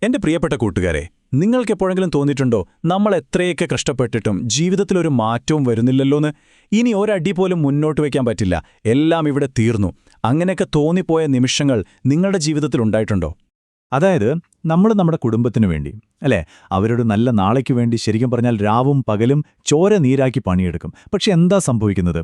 എന്റെ പ്രിയപ്പെട്ട കൂട്ടുകാരെ, നിങ്ങൾക്കെപ്പോഴെങ്കിലും തോന്നിയിട്ടുണ്ടോ നമ്മൾ എത്രയൊക്കെ കഷ്ടപ്പെട്ടിട്ടും ജീവിതത്തിലൊരു മാറ്റവും വരുന്നില്ലല്ലോന്ന്? ഇനി ഒരടി പോലും മുന്നോട്ട് വയ്ക്കാൻ പറ്റില്ല, എല്ലാം ഇവിടെ തീർന്നു, അങ്ങനെയൊക്കെ തോന്നിപ്പോയ നിമിഷങ്ങൾ നിങ്ങളുടെ ജീവിതത്തിലുണ്ടായിട്ടുണ്ടോ? അതായത് നമ്മൾ നമ്മുടെ കുടുംബത്തിനു വേണ്ടി, അല്ലേ, അവരുടെ നല്ല നാളേക്കു വേണ്ടി ശരിക്കും പറഞ്ഞാൽ രാവും പകലും ചോര നീരാക്കി പണിയെടുക്കും. പക്ഷെ എന്താ സംഭവിക്കുന്നത്?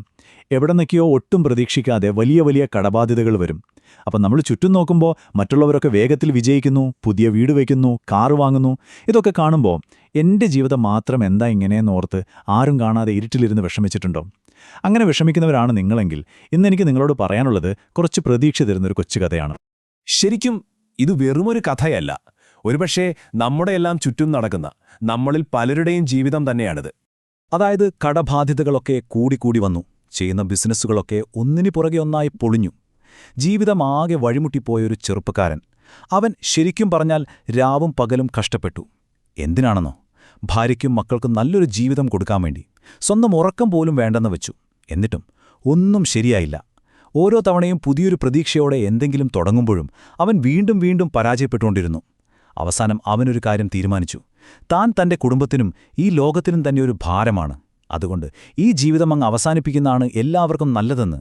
എവിടെന്നൊക്കെയോ ഒട്ടും പ്രതീക്ഷിക്കാതെ വലിയ വലിയ കടബാധ്യതകൾ വരും. അപ്പം നമ്മൾ ചുറ്റും നോക്കുമ്പോൾ മറ്റുള്ളവരൊക്കെ വേഗത്തിൽ വിജയിക്കുന്നു, പുതിയ വീട് വയ്ക്കുന്നു, കാറ് വാങ്ങുന്നു. ഇതൊക്കെ കാണുമ്പോൾ എൻ്റെ ജീവിതം മാത്രം എന്താ ഇങ്ങനെയെന്നോർത്ത് ആരും കാണാതെ ഇരുട്ടിലിരുന്ന് വിഷമിച്ചിട്ടുണ്ടോ? അങ്ങനെ വിഷമിക്കുന്നവരാണ് നിങ്ങളെങ്കിൽ ഇന്നെനിക്ക് നിങ്ങളോട് പറയാനുള്ളത് കുറച്ച് പ്രതീക്ഷ തരുന്നൊരു കൊച്ചുകഥയാണ്. ശരിക്കും ഇത് വെറുമൊരു കഥയല്ല, ഒരുപക്ഷേ നമ്മുടെയെല്ലാം ചുറ്റും നടക്കുന്ന നമ്മളിൽ പലരുടെയും ജീവിതം തന്നെയാണിത്. അതായത് കടബാധ്യതകളൊക്കെ കൂടിക്കൂടി വന്നു, ചെയ്യുന്ന ബിസിനസ്സുകളൊക്കെ ഒന്നിനു പുറകെ ഒന്നായി പൊളിഞ്ഞു, ജീവിതമാകെ വഴിമുട്ടിപ്പോയൊരു ചെറുപ്പക്കാരൻ. അവൻ ശരിക്കും പറഞ്ഞാൽ രാവും പകലും കഷ്ടപ്പെട്ടു. എന്തിനാണെന്നോ? ഭാര്യയ്ക്കും മക്കൾക്കും നല്ലൊരു ജീവിതം കൊടുക്കാൻ വേണ്ടി. സ്വന്തം ഉറക്കം പോലും വേണ്ടെന്ന് വെച്ചു. എന്നിട്ടും ഒന്നും ശരിയായില്ല. ഓരോ തവണയും പുതിയൊരു പ്രതീക്ഷയോടെ എന്തെങ്കിലും തുടങ്ങുമ്പോഴും അവൻ വീണ്ടും വീണ്ടും പരാജയപ്പെട്ടുകൊണ്ടിരുന്നു. അവസാനം അവനൊരു കാര്യം തീരുമാനിച്ചു. താൻ തന്റെ കുടുംബത്തിനും ഈ ലോകത്തിനും തന്നെ ഒരു ഭാരമാണ്. അതുകൊണ്ട് ഈ ജീവിതം അങ്ങ് അവസാനിപ്പിക്കുന്നതാണ് എല്ലാവർക്കും നല്ലതെന്ന്.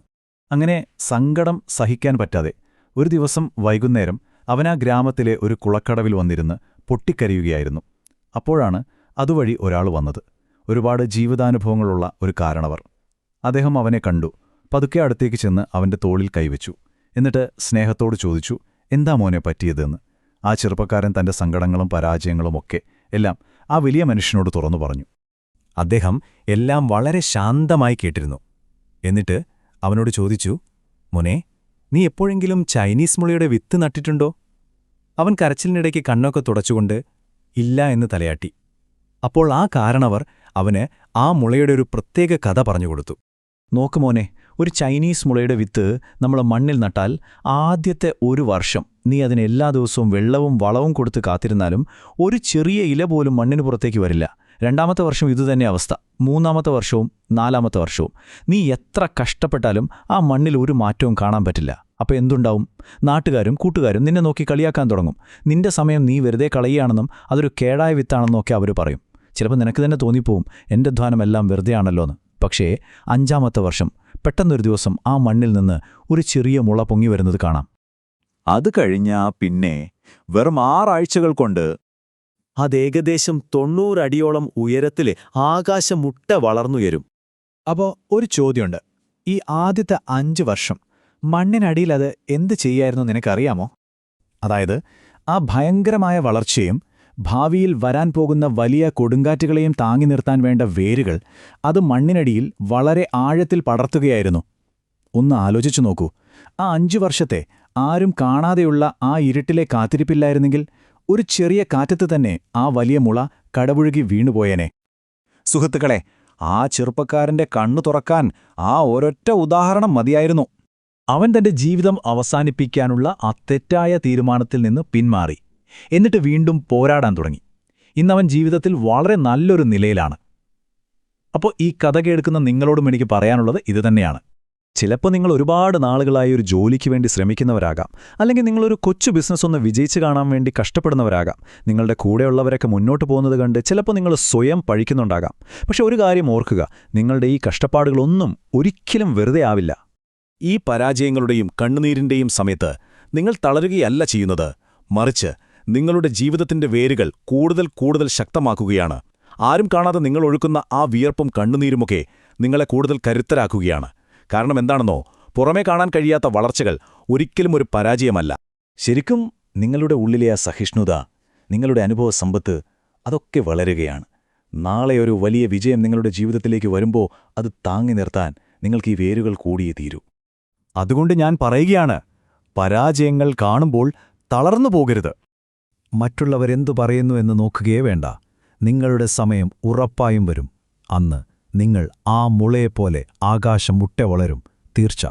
അങ്ങനെ സങ്കടം സഹിക്കാൻ പറ്റാതെ ഒരു ദിവസം വൈകുന്നേരം അവനാ ഗ്രാമത്തിലെ ഒരു കുളക്കടവിൽ വന്നിരുന്ന് പൊട്ടിക്കരയുകയായിരുന്നു. അപ്പോഴാണ് അതുവഴി ഒരാൾ വന്നത്. ഒരുപാട് ജീവിതാനുഭവങ്ങളുള്ള ഒരു കാരണവർ. അദ്ദേഹം അവനെ കണ്ടു. പതുക്കെ അടുത്തേക്ക് ചെന്ന് അവന്റെ തോളിൽ കൈവച്ചു. എന്നിട്ട് സ്നേഹത്തോട് ചോദിച്ചു, എന്താ മോനെ പറ്റിയതെന്ന്. ആ ചെറുപ്പക്കാരൻ തന്റെ സങ്കടങ്ങളും പരാജയങ്ങളുമൊക്കെ എല്ലാം ആ വലിയ മനുഷ്യനോട് തുറന്നു പറഞ്ഞു. അദ്ദേഹം എല്ലാം വളരെ ശാന്തമായി കേട്ടിരുന്നു. എന്നിട്ട് അവനോട് ചോദിച്ചു, മോനെ, നീ എപ്പോഴെങ്കിലും ചൈനീസ് മുളയുടെ വിത്ത് നട്ടിട്ടുണ്ടോ? അവൻ കരച്ചിലിനിടയ്ക്ക് കണ്ണൊക്കെ തുടച്ചുകൊണ്ട് ഇല്ല എന്ന് തലയാട്ടി. അപ്പോൾ ആ കാരണവർ അവന് ആ മുളയുടെ ഒരു പ്രത്യേക കഥ പറഞ്ഞുകൊടുത്തു. നോക്ക് മോനെ, ഒരു ചൈനീസ് മുളയുടെ വിത്ത് നമ്മൾ മണ്ണിൽ നട്ടാൽ ആദ്യത്തെ ഒരു വർഷം നീ അതിന് എല്ലാ ദിവസവും വെള്ളവും വളവും കൊടുത്ത് കാത്തിരുന്നാലും ഒരു ചെറിയ ഇല പോലും മണ്ണിന് പുറത്തേക്ക് വരില്ല. രണ്ടാമത്തെ വർഷം ഇതുതന്നെ അവസ്ഥ. മൂന്നാമത്തെ വർഷവും നാലാമത്തെ വർഷവും നീ എത്ര കഷ്ടപ്പെട്ടാലും ആ മണ്ണിൽ ഒരു മാറ്റവും കാണാൻ പറ്റില്ല. അപ്പോൾ എന്തുണ്ടാവും? നാട്ടുകാരും കൂട്ടുകാരും നിന്നെ നോക്കി കളിയാക്കാൻ തുടങ്ങും. നിന്റെ സമയം നീ വെറുതെ കളയുകയാണെന്നും അതൊരു കേടായ വിത്താണെന്നും ഒക്കെ അവർ പറയും. ചിലപ്പോൾ നിനക്ക് തന്നെ തോന്നിപ്പോവും, എൻ്റെ അധ്വാനമെല്ലാം വെറുതെയാണല്ലോന്ന്. പക്ഷേ 5-ാമത്തെ വർഷം പെട്ടെന്നൊരു ദിവസം ആ മണ്ണിൽ നിന്ന് ഒരു ചെറിയ മുള പൊങ്ങി വരുന്നത് കാണാം. അത് കഴിഞ്ഞാ പിന്നെ വെറും 6 ആഴ്ചകൾ കൊണ്ട് അതേകദേശം 90 അടിയോളം ഉയരത്തിലെ ആകാശമുട്ട വളർന്നുയരും. അപ്പോൾ ഒരു ചോദ്യമുണ്ട്. ഈ ആദ്യത്തെ 5 വർഷം മണ്ണിനടിയിൽ അത് എന്ത് ചെയ്യായിരുന്നു നിനക്കറിയാമോ? അതായത് ആ ഭയങ്കരമായ വളർച്ചയും ഭാവിയിൽ വരാൻ പോകുന്ന വലിയ കൊടുങ്കാറ്റുകളെയും താങ്ങി നിർത്താൻ വേണ്ട വേരുകൾ അത് മണ്ണിനടിയിൽ വളരെ ആഴത്തിൽ പടർത്തുകയായിരുന്നു. ഒന്ന് ആലോചിച്ചു നോക്കൂ. ആ 5 വർഷത്തെ ആരും കാണാതെയുള്ള ആ ഇരുട്ടിലെ കാത്തിരിപ്പില്ലായിരുന്നെങ്കിൽ ഒരു ചെറിയ കാറ്റത്ത് തന്നെ ആ വലിയ മുള കടപുഴുകി വീണുപോയേനെ. സുഹൃത്തുക്കളെ, ആ ചെറുപ്പക്കാരന്റെ കണ്ണു തുറക്കാൻ ആ ഒരൊറ്റ ഉദാഹരണം മതിയായിരുന്നു. അവൻ തന്റെ ജീവിതം അവസാനിപ്പിക്കാനുള്ള ആ തെറ്റായ തീരുമാനത്തിൽ നിന്ന് പിന്മാറി. എന്നിട്ട് വീണ്ടും പോരാടാൻ തുടങ്ങി. ഇന്നവൻ ജീവിതത്തിൽ വളരെ നല്ലൊരു നിലയിലാണ്. അപ്പോൾ ഈ കഥ കേൾക്കുന്ന നിങ്ങളോടും എനിക്ക് പറയാനുള്ളത് ഇതുതന്നെയാണ്. ചിലപ്പോൾ നിങ്ങൾ ഒരുപാട് നാളുകളായി ഒരു ജോലിക്ക് വേണ്ടി ശ്രമിക്കുന്നവരാകാം, അല്ലെങ്കിൽ നിങ്ങളൊരു കൊച്ചു ബിസിനസ് ഒന്ന് വിജയിച്ച് കാണാൻ വേണ്ടി കഷ്ടപ്പെടുന്നവരാകാം. നിങ്ങളുടെ കൂടെയുള്ളവരൊക്കെ മുന്നോട്ട് പോകുന്നത് കണ്ട് ചിലപ്പോൾ നിങ്ങൾ സ്വയം പഴിക്കുന്നുണ്ടാകാം. പക്ഷെ ഒരു കാര്യം ഓർക്കുക, നിങ്ങളുടെ ഈ കഷ്ടപ്പാടുകളൊന്നും ഒരിക്കലും വെറുതെ ആവില്ല. ഈ പരാജയങ്ങളുടെയും കണ്ണുനീരിന്റെയും സമയത്ത് നിങ്ങൾ തളരുകയല്ല ചെയ്യുന്നത്, മറിച്ച് നിങ്ങളുടെ ജീവിതത്തിന്റെ വേരുകൾ കൂടുതൽ കൂടുതൽ ശക്തമാക്കുകയാണ്. ആരും കാണാതെ നിങ്ങൾ ഒഴുക്കുന്ന ആ വിയർപ്പും കണ്ണുനീരുമൊക്കെ നിങ്ങളെ കൂടുതൽ കരുത്തരാക്കുകയാണ്. കാരണം എന്താണെന്നോ, പുറമേ കാണാൻ കഴിയാത്ത വളർച്ചകൾ ഒരിക്കലും ഒരു പരാജയമല്ല. ശരിക്കും നിങ്ങളുടെ ഉള്ളിലെ ആ സഹിഷ്ണുത, നിങ്ങളുടെ അനുഭവ സമ്പത്ത്, അതൊക്കെ വളരുകയാണ്. നാളെ ഒരു വലിയ വിജയം നിങ്ങളുടെ ജീവിതത്തിലേക്ക് വരുമ്പോൾ അത് താങ്ങി നിർത്താൻ നിങ്ങൾക്ക് ഈ വേരുകൾ കൂടിയേ തീരൂ. അതുകൊണ്ട് ഞാൻ പറയുകയാണ്, പരാജയങ്ങൾ കാണുമ്പോൾ തളർന്നു പോകരുത്. മറ്റുള്ളവരെന്തു പറയുന്നു എന്ന് നോക്കുകയേ വേണ്ട. നിങ്ങളുടെ സമയം ഉറപ്പായും വരും. അന്ന് നിങ്ങൾ ആ മുളയെപ്പോലെ ആകാശം മുട്ട വളരും, തീർച്ച.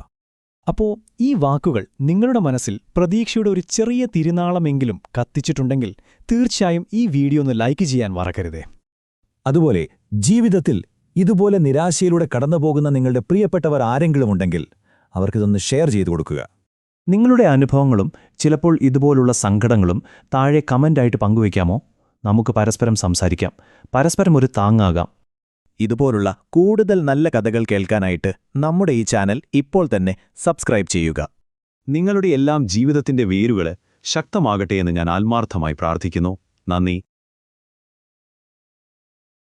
അപ്പോൾ ഈ വാക്കുകൾ നിങ്ങളുടെ മനസ്സിൽ പ്രതീക്ഷയുടെ ഒരു ചെറിയ തിരുനാളമെങ്കിലും കത്തിച്ചിട്ടുണ്ടെങ്കിൽ തീർച്ചയായും ഈ വീഡിയോ ഒന്ന് ലൈക്ക് ചെയ്യാൻ മറക്കരുതേ. അതുപോലെ ജീവിതത്തിൽ ഇതുപോലെ നിരാശയിലൂടെ കടന്നുപോകുന്ന നിങ്ങളുടെ പ്രിയപ്പെട്ടവർ ആരെങ്കിലും ഉണ്ടെങ്കിൽ അവർക്കിതൊന്ന് ഷെയർ ചെയ്തു കൊടുക്കുക. നിങ്ങളുടെ അനുഭവങ്ങളും ചിലപ്പോൾ ഇതുപോലുള്ള സങ്കടങ്ങളും താഴെ കമൻ്റായിട്ട് പങ്കുവയ്ക്കാമോ? നമുക്ക് പരസ്പരം സംസാരിക്കാം, പരസ്പരം ഒരു താങ്ങാകാം. ഇതുപോലുള്ള കൂടുതൽ നല്ല കഥകൾ കേൾക്കാനായിട്ട് നമ്മുടെ ഈ ചാനൽ ഇപ്പോൾ തന്നെ സബ്സ്ക്രൈബ് ചെയ്യുക. നിങ്ങളുടെ എല്ലാം ജീവിതത്തിന്റെ വേരുകൾ ശക്തമാകട്ടെ എന്ന് ഞാൻ ആത്മാർത്ഥമായി പ്രാർത്ഥിക്കുന്നു. നന്ദി.